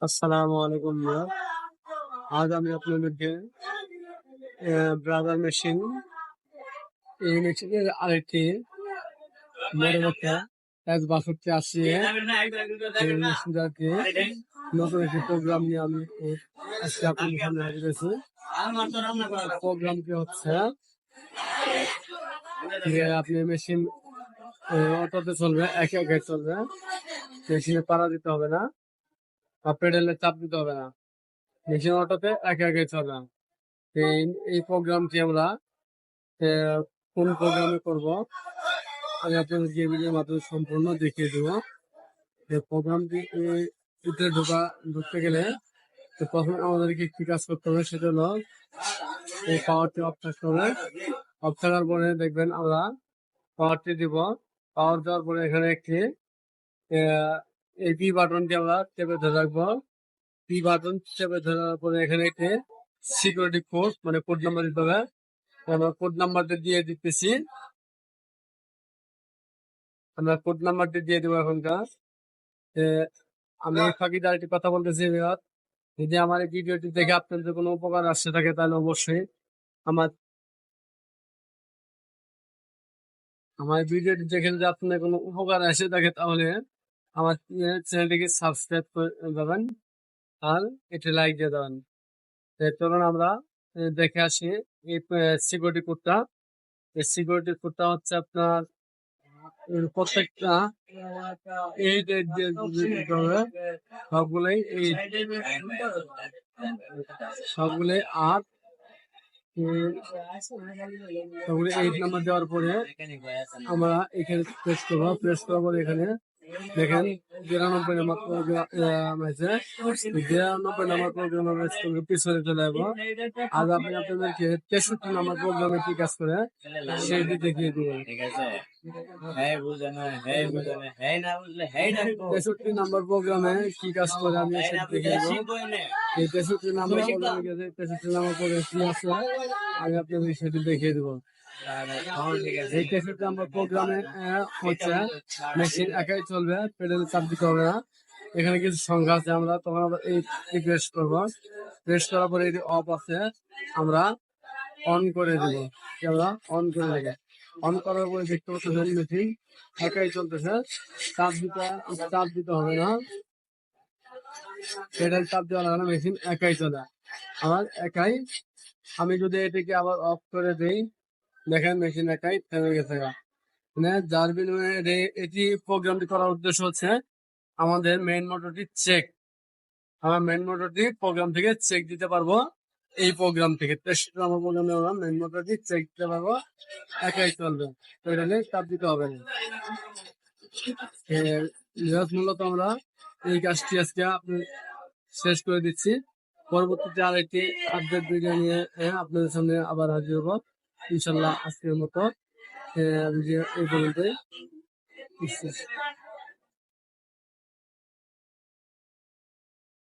আসসালামু আলাইকুম ভাইয়া। আজ আমি আপনাদেরকে ব্রাদার মেশিন এই মেশিনের আরেকটি মডেল একটা S6280 এই মেশিনটাকে নতুন একটি প্রোগ্রাম নিয়ে আমি আজকে আপনাদের সামনে হাজির হয়েছি। প্রোগ্রামটি হচ্ছে যে আপনি মেশিন অটোতে চলবে, একে একে চলবে, মেশিনে পাড়া দিতে হবে না বা পেডেলে চাপ দিতে হবে না, মেশিন অটোতে একে একে চলবে। এই প্রোগ্রামটি আমরা কোন প্রোগ্রামে করব আমি আপনাদেরকে এই ভিডিওর মাধ্যমে সম্পূর্ণ দেখিয়ে দেবো। এই প্রোগ্রামটি ঢুকতে গেলে তো প্রথমে আমাদেরকে কি কাজ করতে হবে সেটা হলো এই পাওয়ারটি অফ থাকতে হবে। অফ থাকার পরে দেখবেন আমরা পাওয়ারটি দিব। পাওয়ার দেওয়ার পরে এখানে একটি এই পি বাটনটি আমরা চেপে ধরে রাখবো। পি বাটন চেপে ধরার পরে এখানে একটি সিকিউরিটি কোড মানে কোড নাম্বার দিতে হবে। আমরা কোড নাম্বারটা দিয়ে দিতেছি। আমরা কোড নাম্বারটি দিয়ে দেবো এখনকার। আমি ফাঁকিতে আরেকটি কথা বলতেছি, যদি আমার এই ভিডিওটি দেখে আপনাদের কোনো উপকার আসতে থাকে তাহলে অবশ্যই আমার আমার ভিডিওটি দেখে যদি আপনার কোনো উপকার আসে থাকে তাহলে আমার চ্যানেলটিকে সাবস্ক্রাইব করে দেবেন আর এটি লাইক দিয়ে দেবেন। চলুন আমরা দেখে আসি এই সিকিউরিটি কোডটা। এই সিকিউরিটি কোডটা হচ্ছে আপনার প্রত্যেকটা এইট দিয়ে দিতে হবে। সবগুলোই এইট, সবগুলোই আট, সবগুলো 8 নাম্বার দেওয়ার পরে আমরা এখানে প্রেস করবো। প্রেস করার পরে এখানে দেখেন 92 নাম্বার প্রোগ্রাম আছে। 92 নাম্বার প্রোগ্রাম পিছনে চলে যাবো। আজ আমি আপনাদেরকে 63 নাম্বার প্রোগ্রামে কি কাজ করে সেটি দেখিয়ে দিব। 63 নাম্বার প্রোগ্রামে কি কাজ করে আমি সেটি দেখিয়ে দিব। এই 63 নাম্বার প্রোগ্রামে গেছে, 63 নাম্বার প্রোগ্রামে কি আছে আমি আপনাদের সেটি দেখিয়ে দেবো। এই 63 নাম্বার প্রোগ্রামে হচ্ছে মেশিন একাই চলবে, পেডেলে চাপ দিতে হবে না। এখানে কিছু সংখ্যা আছে, আমরা তখন এই প্রেস করবো। প্রেস করার পরে এটি অফ আছে, আমরা অন করে দেবো। আমরা অন করে দেবো। অন করার পরে দেখতে পাচ্ছেন মেশিন একাই চলতেছে, চাপ দিতে হবে না, পেডেল চাপ দেওয়া লাগে না, মেশিন একাই চলে আমার একাই। আমি যদি এটিকে আবার অফ করে দিই দেখেন মেশিন একাই থেমে গেছে। মানে যার বিনিময়ে এটি প্রোগ্রামটি করার উদ্দেশ্য হচ্ছে আমাদের মেইন মোটরটি চেক, আমরা মেইন মোটরটি প্রোগ্রাম থেকে চেক দিতে পারবো। এই প্রোগ্রাম থেকে আমার প্রোগ্রামে আমরা মেইন মোটরটি চেক দিতে পারবো, একাই চলবে, পেডেলে চাপ দিতে হবে না। মূলত আমরা এই কাজটি আজকে আপনি শেষ করে দিচ্ছি। পরবর্তীতে আরেকটি আপডেট ভিডিও নিয়ে আপনাদের সামনে আবার হাজির হবো ইনশাল্লাহ। আজকের মতো ভিডিও এই পর্যন্তই।